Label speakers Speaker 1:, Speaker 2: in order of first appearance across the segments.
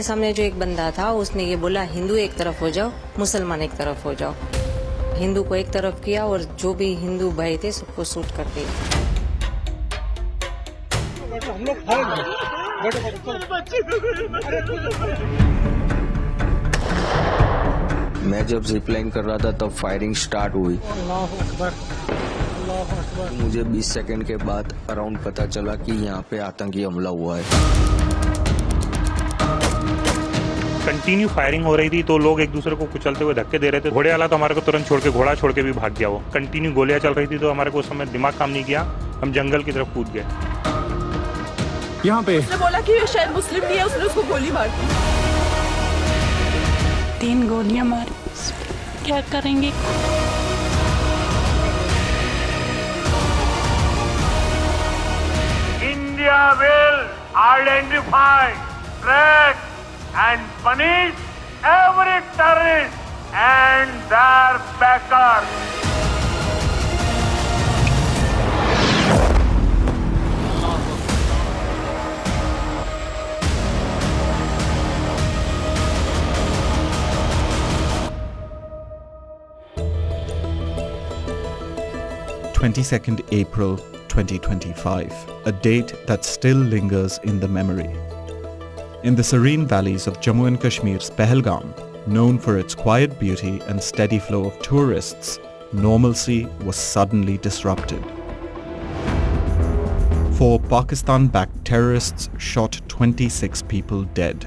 Speaker 1: हमारे सामने जो एक बंदा था उसने ये बोला हिंदू एक तरफ हो जाओ, मुसलमान एक तरफ हो जाओ। हिंदू को एक तरफ किया और जो भी हिंदू भाई थे सबको शूट कर दिया।
Speaker 2: मैं जब जिपलाइन कर रहा था तब फायरिंग स्टार्ट हुई। मुझे 20 सेकंड के बाद अराउंड पता चला कि यहाँ पे आतंकी हमला हुआ है।
Speaker 3: कंटिन्यू फायरिंग हो रही थी तो लोग एक दूसरे को कुचलते हुए धक्के दे रहे थे। घोड़े वाला तो हमारे को तुरंत छोड़ के घोड़ा छोड़ के भी भाग गया। वो कंटिन्यू गोलियां चल रही थी तो हमारे को उस समय दिमाग काम नहीं किया, हम जंगल की तरफ कूद गए।
Speaker 4: यहाँ पे
Speaker 5: उसने बोला कि शायद मुस्लिम नहीं है, उसने उसको गोली मार दी।
Speaker 6: 3 गोलियां मारी, क्या करेंगे?
Speaker 7: India will identify, track and punish every terrorist and their backers.
Speaker 8: April 2025, a date that still lingers in the memory. In the serene valleys of Jammu and Kashmir's Pahalgam, known for its quiet beauty and steady flow of tourists, normalcy was suddenly disrupted. 4 Pakistan-backed terrorists shot 26 people dead.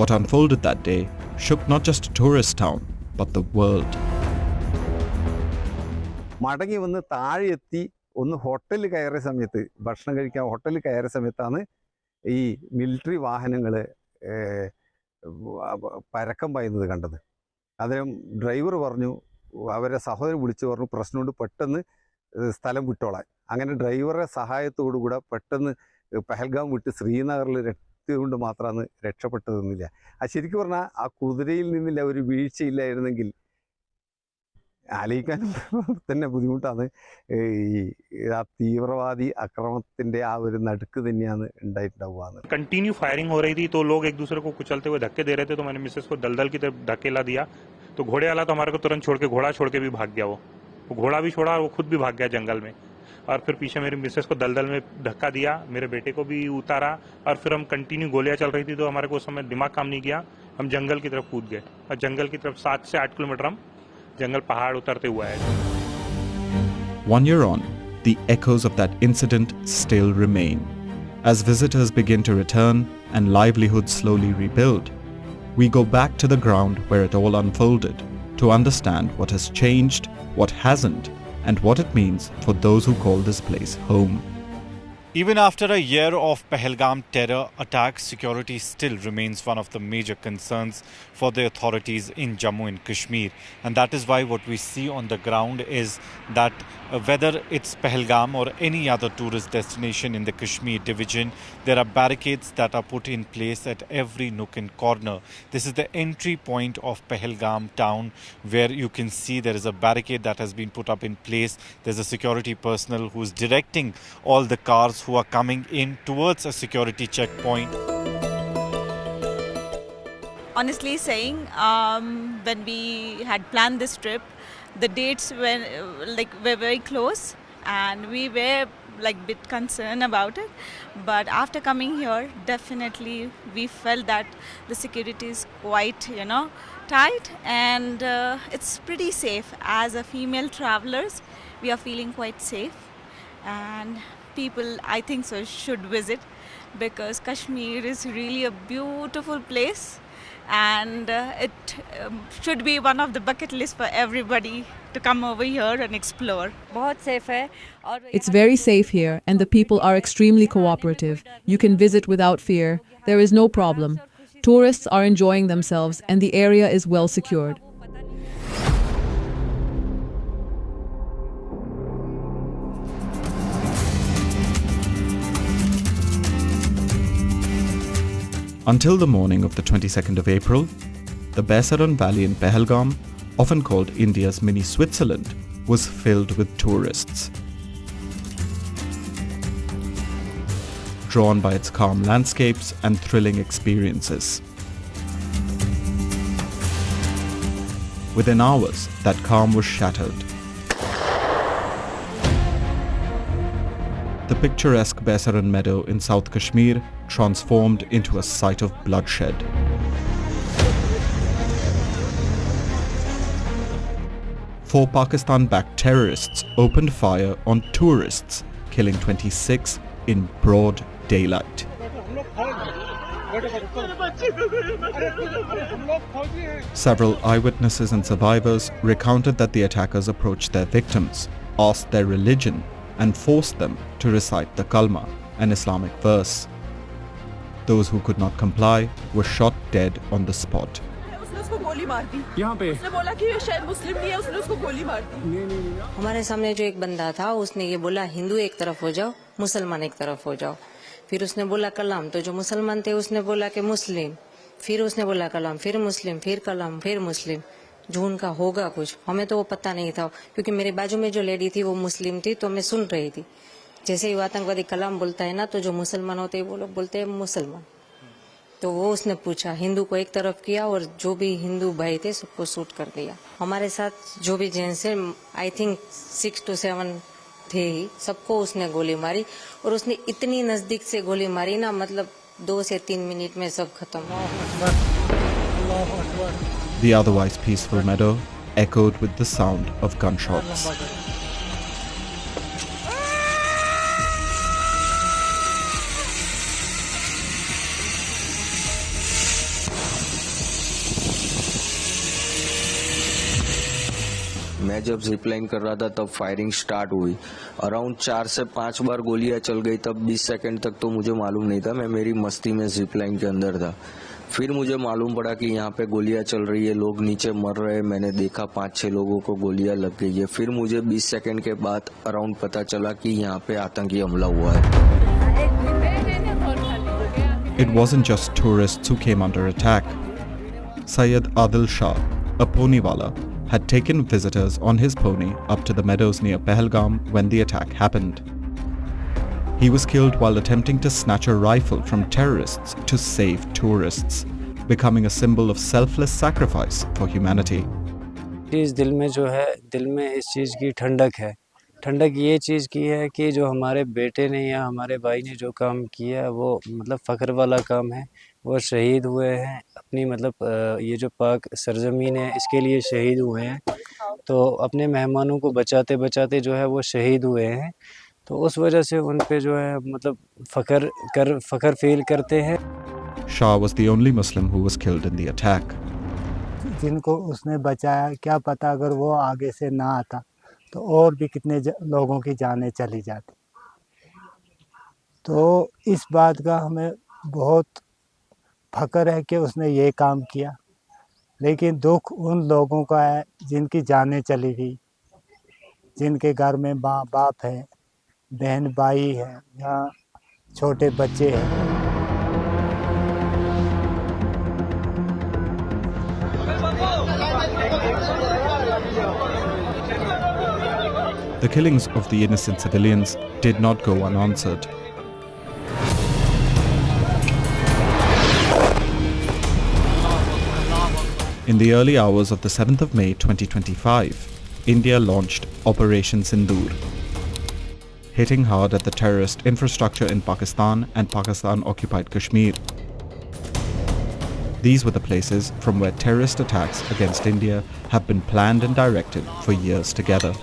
Speaker 8: What unfolded that day shook not just a tourist town, but the world.
Speaker 9: മടങ്ങി വന്ന് താഴെ എത്തി ഒന്ന് ഹോട്ടലിൽ കയറിയ സമയത്ത് ഭക്ഷണം കഴിക്കാൻ ഹോട്ടലിൽ കയറിയ സമയത്താണ് ഈ മിലിറ്ററി വാഹനങ്ങൾ പരക്കം പായുന്നത് കണ്ടത്. അതിനും ഡ്രൈവർ പറഞ്ഞു, അവരെ സഹോദരൻ വിളിച്ചു പറഞ്ഞു പ്രശ്നമുണ്ട് പെട്ടെന്ന് സ്ഥലം വിട്ടോളാൻ. അങ്ങനെ ഡ്രൈവറുടെ സഹായത്തോടുകൂടെ പെട്ടെന്ന് പഹൽഗാം വിട്ട് ശ്രീനഗറിൽ എത്തിയതുകൊണ്ട് മാത്രമാണ് രക്ഷപ്പെട്ടതെന്നില്ല. ശരിക്കും പറഞ്ഞാൽ ആ കുതിരയിൽ നിന്നില്ല ഒരു വീഴ്ചയില്ലായിരുന്നെങ്കിൽ ആലോചിക്കാനും തന്നെ ബുദ്ധിമുട്ടാണ്. ആ തീവ്രവാദി അക്രമത്തിന്റെ ആ ഒരു നടുക്ക് തന്നെയാണ് ഉണ്ടായിട്ടുണ്ടാവുക.
Speaker 3: कंटिन्यू फायरिंग हो रही थी तो लोग एक दूसरे को कुचलते हुए धक्के दे रहे थे तो मैंने मिसेस को दलदल की तरफ धकेला दिया तो घोड़े वाला तो हमारे को तुरंत छोड़ के घोड़ा छोड़ के भी भाग गया। वो घोड़ा भी छोड़ा और वो खुद भी भाग गया जंगल में। और फिर पीछे मेरी मिसेस को दलदल में धक्का दिया, मेरे बेटे को भी उतारा और फिर हम कंटिन्यू गोलियां चल रही थी तो हमारे को उस समय दिमाग काम नहीं किया, हम जंगल की तरफ कूद गए। और जंगल की तरफ 7 से 8 किलोमीटर हम जंगल पहाड़ उतरते हुआ है।
Speaker 8: 1 year on, the echoes of that incident still remain. As visitors begin to return and livelihoods slowly rebuild, we go back to the ground where it all unfolded to understand what has changed, what hasn't, and what it means for those who call this place home.
Speaker 10: Even after a year of Pahalgam terror attacks, security still remains one of the major concerns for the authorities in Jammu and Kashmir. And that is why what we see on the ground is that whether it's Pahalgam or any other tourist destination in the Kashmir division, there are barricades that are put in place at every nook and corner. This is the entry point of Pahalgam town where you can see there is a barricade that has been put up in place. There's a security personnel who's directing all the cars who are coming in towards a security checkpoint.
Speaker 5: Honestly saying, when we had planned this trip, the dates were very close and we were bit concerned about it. But after coming here, definitely we felt that the security is quite, tight and it's pretty safe. As a female travelers, we are feeling quite safe and people, I think so, should visit because Kashmir is really a beautiful place and it should be one of the bucket list for everybody to come over here and explore.
Speaker 11: It's very safe here and the people are extremely cooperative. You can visit without fear. There is no problem. Tourists are enjoying themselves and the area is well secured.
Speaker 8: Until the morning of the 22nd of April, the Baisaran Valley in Pahalgam, often called India's mini Switzerland, was filled with tourists. drawn by its calm landscapes and thrilling experiences. Within hours, that calm was shattered. The picturesque Baisaran meadow in South Kashmir transformed into a sight of bloodshed. Four Pakistan-backed terrorists opened fire on tourists, killing 26 in broad daylight. Several eyewitnesses and survivors recounted that the attackers approached their victims, asked their religion, and forced them to recite the Kalma, an Islamic verse. Those who could not comply were shot dead on the spot.
Speaker 4: यहाँ पे
Speaker 1: हमारे सामने जो एक बंदा था उसने ये बोला हिंदू एक तरफ हो जाओ मुसलमान एक तरफ हो जाओ फिर उसने बोला कलाम तो जो मुसलमान थे उसने बोला कि मुस्लिम फिर उसने बोला कलाम फिर मुस्लिम फिर कलाम फिर मुस्लिम जो उनका होगा कुछ हमें तो वो पता नहीं था क्योंकि मेरे बाजू में जो लेडी थी वो मुस्लिम थी तो मैं सुन रही थी जैसे ही आतंकवादी कलाम बोलता है ना तो जो मुसलमान होते हैं वो लोग बोलते हैं मुसलमान तो वो उसने पूछा हिंदू को एक तरफ किया और जो भी हिंदू भाई थे सबको शूट कर दिया हमारे साथ जो भी जेंट्स है आई थिंक 6 to 7 थे ही सबको उसने गोली मारी और उसने इतनी नजदीक से गोली मारी ना मतलब 2 से 3 मिनट में सब खत्म हो
Speaker 8: The otherwise peaceful meadow echoed with the sound of gunshots.
Speaker 2: मैं जब जिप लाइन कर रहा था तब फायरिंग स्टार्ट हुई अराउंड 4 से 5 बार गोलियां चल गई तब 20 सेकंड तक तो मुझे मालूम नहीं था मैं मेरी मस्ती में जिप लाइन के अंदर था फिर मुझे मालूम पड़ा कि यहाँ पे गोलियां चल रही है लोग नीचे मर रहे हैं मैंने देखा 5-6 लोगों को गोलियां लग गई है फिर मुझे 20 सेकंड के बाद अराउंड पता चला कि यहाँ पे आतंकी हमला हुआ है
Speaker 8: It wasn't just tourists who came under attack. Syed Adil Shah, a poniwala, had taken visitors on his pony up to the meadows near Pahalgam when the attack happened. He was killed while attempting to snatch a rifle from terrorists to save tourists, becoming a symbol of selfless sacrifice for humanity.
Speaker 12: इस दिल में जो है दिल में इस चीज़ की ठंडक ये चीज़ की है कि जो हमारे बेटे ने या हमारे भाई ने जो काम किया वो मतलब फ़ख्र वाला काम है वो शहीद हुए हैं अपनी मतलब ये जो पाक सरजमीन है इसके लिए शहीद हुए हैं तो अपने मेहमानों को बचाते बचाते जो है वो शहीद हुए हैं तो उस वजह से उन पे जो है मतलब फ़ख्र फील करते हैं
Speaker 8: Shah was the only Muslim who was killed in the attack.
Speaker 13: जिनको उसने बचाया क्या पता अगर वो आगे से ना आता तो और भी कितने लोगों की जानें चली जाती तो इस बात का हमें बहुत फ़ख्र है कि उसने ये काम किया लेकिन दुख उन लोगों का है जिनकी जानें चली गई जिनके घर में माँ बाप है बहन भाई है या छोटे बच्चे हैं
Speaker 8: The killings of the innocent civilians did not go unanswered. In the early hours of the 7th of May 2025, India launched Operation Sindoor, hitting hard at the terrorist infrastructure in Pakistan and Pakistan-occupied Kashmir. These were the places from where terrorist attacks against India have been planned and directed for years together.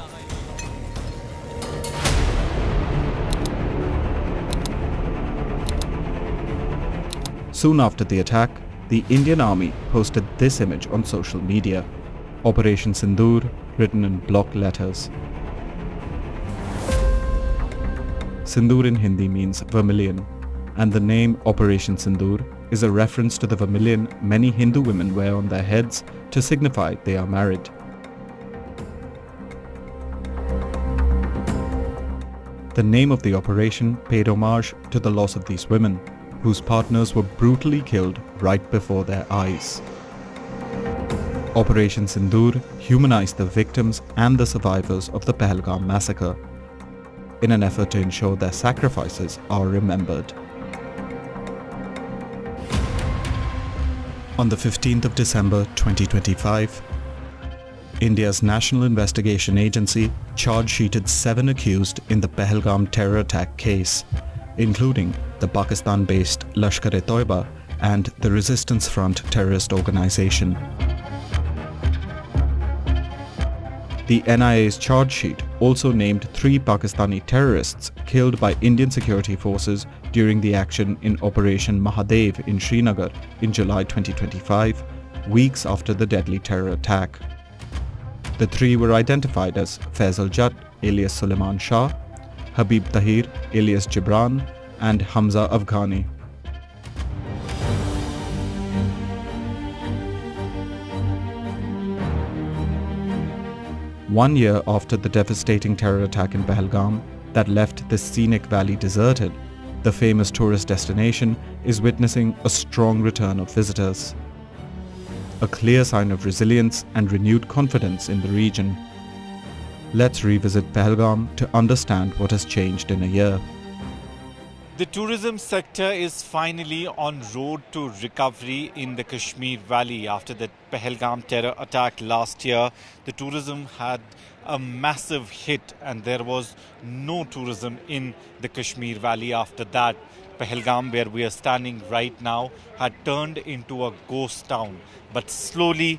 Speaker 8: Soon after the attack, the Indian Army posted this image on social media. Operation Sindoor, written in block letters. Sindhur in Hindi means vermilion, and the name Operation Sindoor is a reference to the vermilion many Hindu women wear on their heads to signify they are married. The name of the operation paid homage to the loss of these women, whose partners were brutally killed right before their eyes. Operation Sindoor humanized the victims and the survivors of the Pahalgam massacre in an effort to ensure their sacrifices are remembered. On the 15th of December 2025, India's National Investigation Agency charge-sheeted 7 accused in the Pahalgam terror attack case, including the Pakistan-based Lashkar-e-Toiba and the Resistance Front terrorist organization. The NIA's charge sheet also named 3 Pakistani terrorists killed by Indian security forces during the action in Operation Mahadev in Srinagar in July 2025, weeks after the deadly terror attack. The 3 were identified as Faisal Jatt alias Suleiman Shah, Habib Tahir alias Gibran, and Hamza Afghani. One year after the devastating terror attack in Pahalgam that left the scenic valley deserted, the famous tourist destination is witnessing a strong return of visitors. A clear sign of resilience and renewed confidence in the region. Let's revisit Pahalgam to understand what has changed in a year.
Speaker 10: The tourism sector is finally on road to recovery in the Kashmir Valley. After the Pahalgam terror attack last year, the tourism had a massive hit and there was no tourism in the Kashmir Valley after that. Pahalgam, where we are standing right now, had turned into a ghost town. But slowly,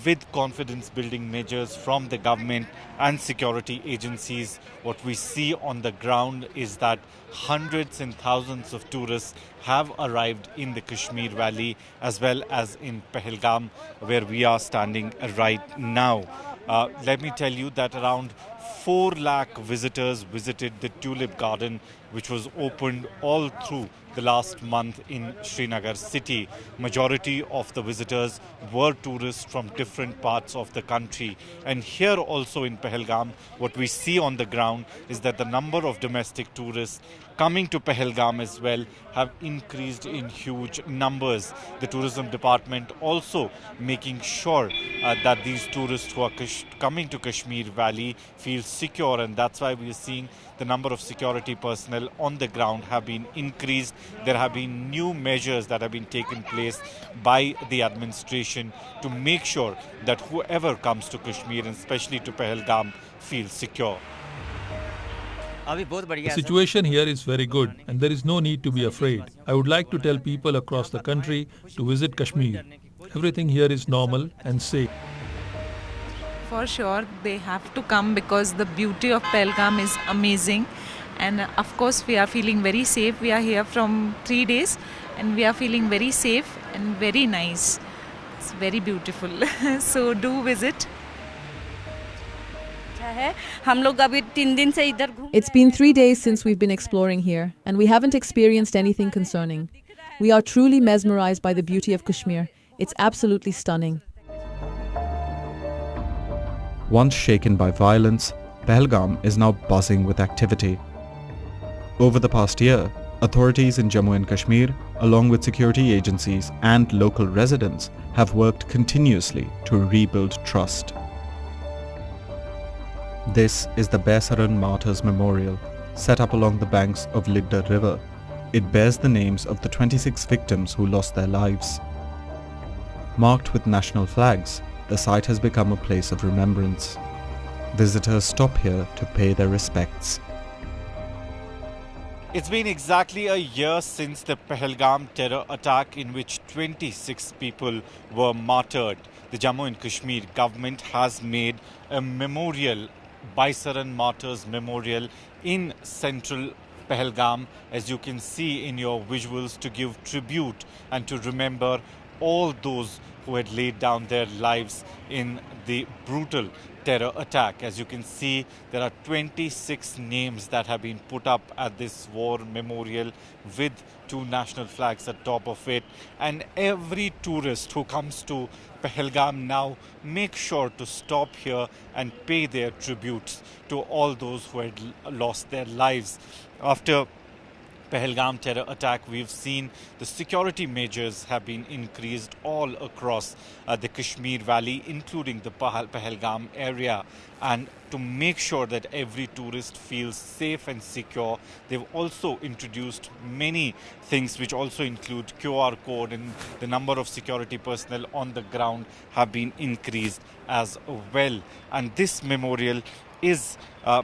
Speaker 10: with confidence building measures from the government and security agencies, what we see on the ground is that hundreds and thousands of tourists have arrived in the Kashmir Valley as well as in Pahalgam, where we are standing right now. Let me tell you that around 4 lakh visitors visited the Tulip Garden, which was opened all through the last month in Srinagar city. Majority of the visitors were tourists from different parts of the country. And here also in Pahalgam, what we see on the ground is that the number of domestic tourists coming to Pahalgam as well have increased in huge numbers. The tourism department also making sure that these tourists who are coming to Kashmir Valley feel secure, and that's why we are seeing the number of security personnel on the ground have been increased. There have been new measures that have been taken place by the administration to make sure that whoever comes to Kashmir, and especially to Pahalgam, feels secure.
Speaker 14: The situation here is very good and there is no need to be afraid. I would like to tell people across the country to visit Kashmir. Everything here is normal and safe.
Speaker 15: For sure, they have to come because the beauty of Pahalgam is amazing. And of course, we are feeling very safe. We are here from 3 days and we are feeling very safe and very nice. It's very beautiful. So do visit.
Speaker 11: It's been 3 days since we've been exploring here, and we haven't experienced anything concerning. We are truly mesmerized by the beauty of Kashmir. It's absolutely stunning.
Speaker 8: Once shaken by violence, Pahalgam is now buzzing with activity. Over the past year, authorities in Jammu and Kashmir, along with security agencies and local residents, have worked continuously to rebuild trust. This is the Baisaran Martyrs Memorial, set up along the banks of Lidda River. It bears the names of the 26 victims who lost their lives. Marked with national flags, the site has become a place of remembrance. Visitors stop here to pay their respects.
Speaker 10: It's been exactly a year since the Pahalgam terror attack in which 26 people were martyred. The Jammu and Kashmir government has made a memorial, Baisaran Martyrs Memorial, in central Pahalgam, as you can see in your visuals, to give tribute and to remember all those who had laid down their lives in the brutal terror attack. As you can see, there are 26 names that have been put up at this war memorial with 2 national flags at top of it. And every tourist who comes to Pahalgam now make sure to stop here and pay their tributes to all those who had lost their lives. After Pahalgam terror attack, we've seen the security measures have been increased all across the Kashmir Valley, including the Pahalgam area. And to make sure that every tourist feels safe and secure, they've also introduced many things which also include QR code, and the number of security personnel on the ground have been increased as well. And this memorial is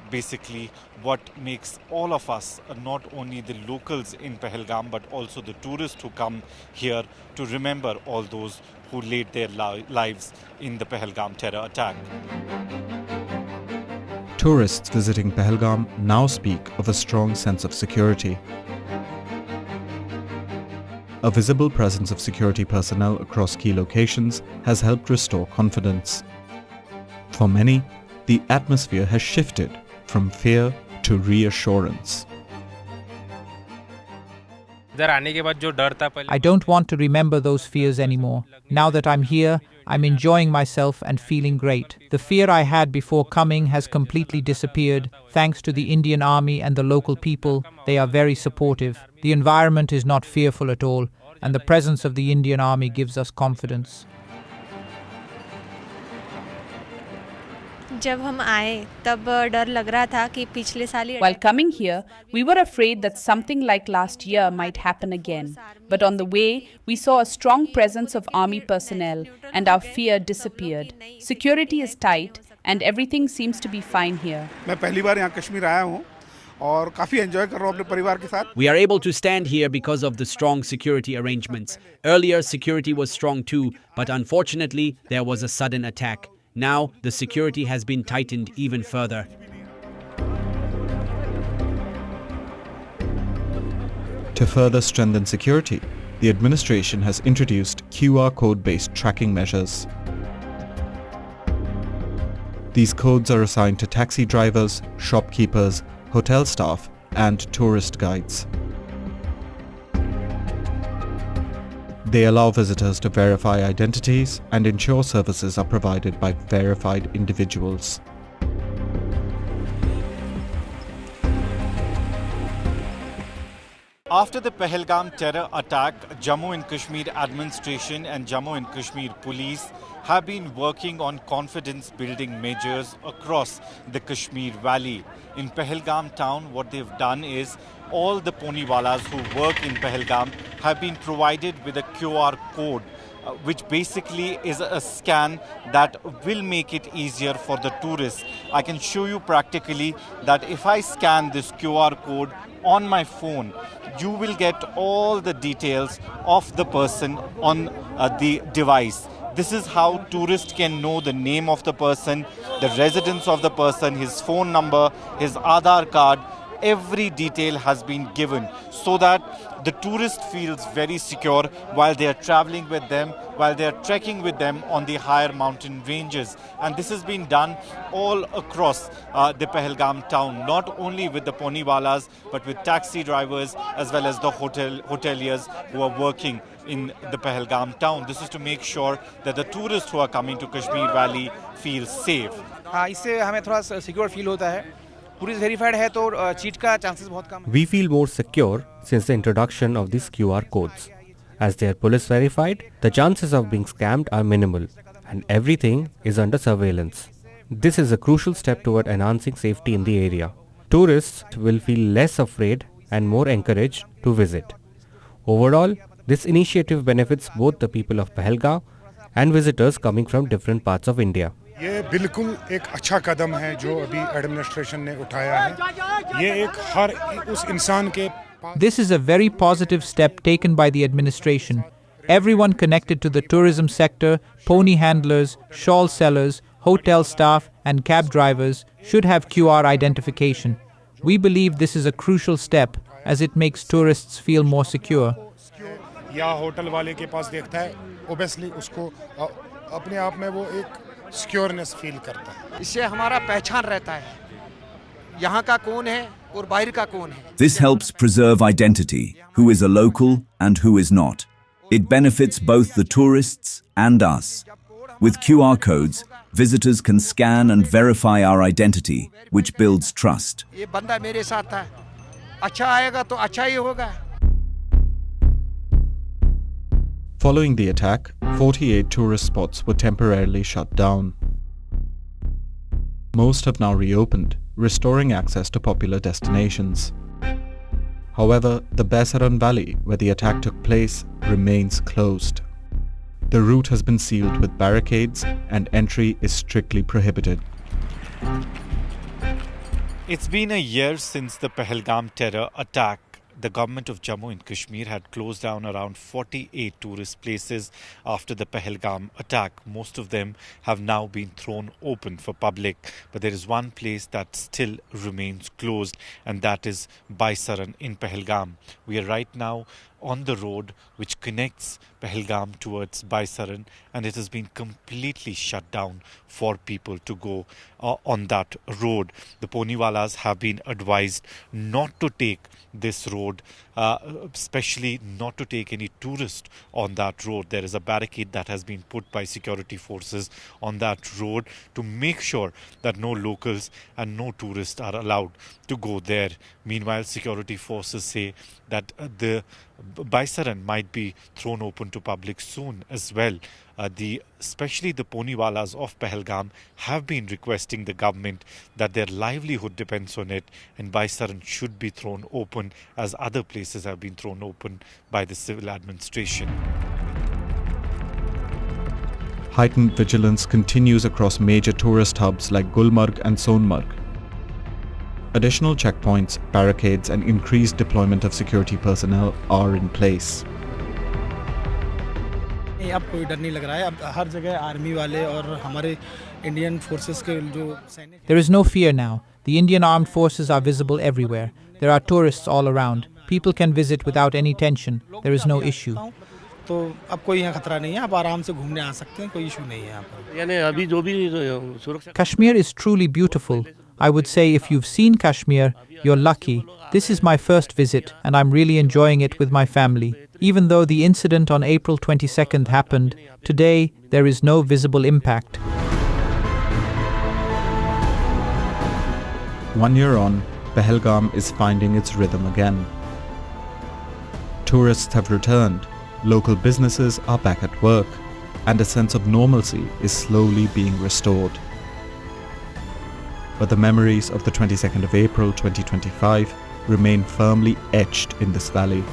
Speaker 10: basically what makes all of us, not only the locals in Pahalgam, but also the tourists who come here to remember all those who laid their lives in the Pahalgam terror attack.
Speaker 8: Tourists visiting Pahalgam now speak of a strong sense of security. A visible presence of security personnel across key locations has helped restore confidence. For many, the atmosphere has shifted from fear to reassurance.
Speaker 16: I don't want to remember those fears anymore. Now that I'm here, I'm enjoying myself and feeling great. The fear I had before coming has completely disappeared thanks to the Indian Army and the local people. They are very supportive. The environment is not fearful at all, and the presence of the Indian Army gives us confidence.
Speaker 17: जब हम आए तब डर लग रहा था कि पिछले साल ही
Speaker 18: While coming here, we were afraid that something like last year might happen again. But on the way, we saw a strong presence of army personnel and our fear disappeared. Security is tight and everything seems to be fine here.
Speaker 19: मैं पहली बार यहाँ कश्मीर आया हूँ और काफी enjoy कर रहा हूँ अपने परिवार के साथ.
Speaker 20: We are able to stand here because of the strong security arrangements. Earlier, security was strong too, but unfortunately, there was a sudden attack. Now, the security has been tightened even further.
Speaker 8: To further strengthen security, the administration has introduced QR code-based tracking measures. These codes are assigned to taxi drivers, shopkeepers, hotel staff, and tourist guides. They allow visitors to verify identities and ensure services are provided by verified individuals.
Speaker 10: After the Pahalgam terror attack, Jammu and Kashmir administration and Jammu and Kashmir police have been working on confidence building measures across the Kashmir Valley. In Pahalgam town, what they've done is all the poniwalas who work in Pahalgam have been provided with a QR code, which basically is a scan that will make it easier for the tourists. I can show you practically that if I scan this QR code on my phone, you will get all the details of the person on the device. This is how tourists can know the name of the person, the residence of the person, his phone number, his Aadhaar card. Every detail has been given so that the tourist feels very secure while they are traveling with them, while they are trekking with them on the higher mountain ranges. And this has been done all across the Pahalgam town, not only with the poniwalas, but with taxi drivers as well as the hoteliers who are working in the Pahalgam town. This is to make sure that the tourists who are coming to Kashmir Valley feel safe.
Speaker 21: इससे हमें थोड़ा secure feel होता है. Police verified है तो cheat का chances बहुत कम.
Speaker 22: We feel more secure since the introduction of these QR codes. As they are police verified, the chances of being scammed are minimal and everything is under surveillance. This is a crucial step toward enhancing safety in the area. Tourists will feel less afraid and more encouraged to visit. Overall, this initiative benefits both the people of Pahalgam and visitors coming from different parts of India.
Speaker 23: ये बिल्कुल एक अच्छा कदम है जो अभी administration ने उठाया है. ये एक हर उस इंसान के.
Speaker 16: This is a very positive step taken by the administration. Everyone connected to the tourism sector, pony handlers, shawl sellers, hotel staff and cab drivers should have QR identification. We believe this is a crucial step as it makes tourists feel more secure.
Speaker 23: या hotel वाले के पास देखता है, obviously उसको अपने आप में वो एक सिक्योरनेस फील करता है.
Speaker 21: इससे हमारा पहचान रहता है. यहाँ का कौन है और बाहर का कौन है.
Speaker 24: This helps preserve identity, who is a local and who is not. It benefits both the tourists and us. With QR codes, visitors can scan and verify our identity, which builds trust.
Speaker 21: ये बंदा मेरे साथ था.
Speaker 3: अच्छा आएगा तो अच्छा ही होगा।
Speaker 8: Following the attack, 48 tourist spots were temporarily shut down. Most have now reopened, restoring access to popular destinations. However, the Baisaran Valley, where the attack took place, remains closed. The route has been sealed with barricades and entry is strictly prohibited.
Speaker 10: It's been a year since the Pahalgam terror attack. The government of Jammu and Kashmir had closed down around 48 tourist places after the Pahalgam attack. Most of them have now been thrown open for public. But there is one place that still remains closed, and that is Baisaran in Pahalgam. We are right now on the road which connects Pahalgam towards Baisaran, and it has been completely shut down for people to go on that road. The Poniwalas have been advised not to take this road, especially not to take any tourist on that road. There is a barricade that has been put by security forces on that road to make sure that no locals and no tourists are allowed to go there. Meanwhile, security forces say that the Baisaran might be thrown open to public soon as well. Especially the Poniwalas of Pahalgam have been requesting the government that their livelihood depends on it, and Baisaran should be thrown open as other places have been thrown open by the civil administration.
Speaker 8: Heightened vigilance continues across major tourist hubs like Gulmarg and Sonmarg. Additional checkpoints, barricades and increased deployment of security personnel are in place.
Speaker 6: अब कोई डर नहीं लग रहा है। अब हर जगह army वाले और हमारे इंडियन फोर्सेस के जो सैनिक
Speaker 16: There is no fear now. The Indian armed forces are visible everywhere. There are tourists all around. People can visit without any tension. There is no issue.
Speaker 6: तो अब कोई यहाँ खतरा नहीं है। आप आराम से घूमने आ सकते हैं, कोई इशू नहीं है यहाँ पर।
Speaker 3: यानी अभी जो भी सुरक्षा
Speaker 16: Kashmir is truly beautiful. I would say if you've seen Kashmir, you're lucky. This is my first visit and I'm really enjoying it with my family. Even though the incident on April 22nd happened, today there is no visible impact.
Speaker 8: 1 year on, Pahalgam is finding its rhythm again. Tourists have returned, local businesses are back at work, and a sense of normalcy is slowly being restored. But the memories of the 22nd of April 2025 remain firmly etched in this valley.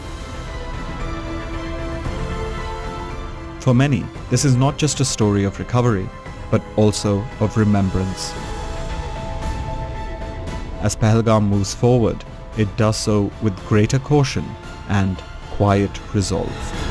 Speaker 8: For many, this is not just a story of recovery, but also of remembrance. As Pahalgam moves forward, it does so with greater caution and quiet resolve.